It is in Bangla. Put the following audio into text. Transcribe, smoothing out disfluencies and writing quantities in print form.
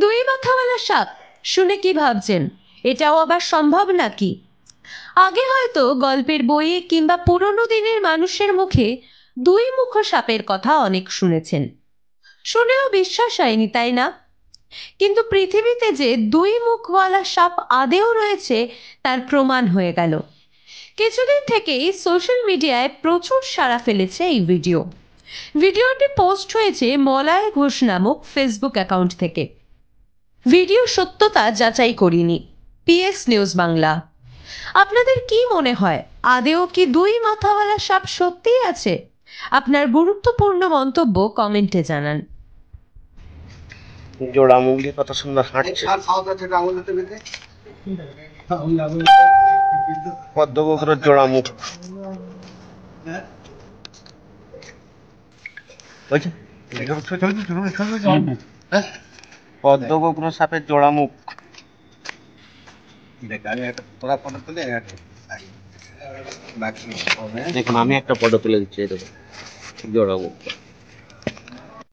দুই মাথাওয়ালা সাপ শুনে কি ভাবছেন? এটাও আবার সম্ভব নাকি? আগে হয়তো গল্পের বইয়ে কিংবা পুরনো দিনের মানুষের মুখে দুই মুখ সাপের কথা অনেক শুনেছেন, শুনেও বিশ্বাস হয়নি, তাই না? কিন্তু পৃথিবীতে যে দুই মুখওয়ালা সাপ আদেও রয়েছে তার প্রমাণ হয়ে গেল। কিছুদিন থেকেই সোশ্যাল মিডিয়ায় প্রচুর সাড়া ফেলেছে এই ভিডিওটি পোস্ট হয়েছে মলয় ঘোষ নামক ফেসবুক অ্যাকাউন্ট থেকে। ভিডিও সত্যতা যাচাই করিনি, পিএস নিউজ বাংলা। আপনাদের কি মনে হয়, আদেও কি দুই মাথাওয়ালা সাপ সত্যিই আছে? আপনার গুরুত্বপূর্ণ মন্তব্য কমেন্টে জানান। জোড়া মুরগি কত সুন্দর হাঁটছে। পদ্মবগ্রর জোড়া মুখ, পদ্মবগ্র সাপের জোড়া মুখ। দেখুন আমি একটা ফটো তুলে দিচ্ছি, জোড়া মুখ।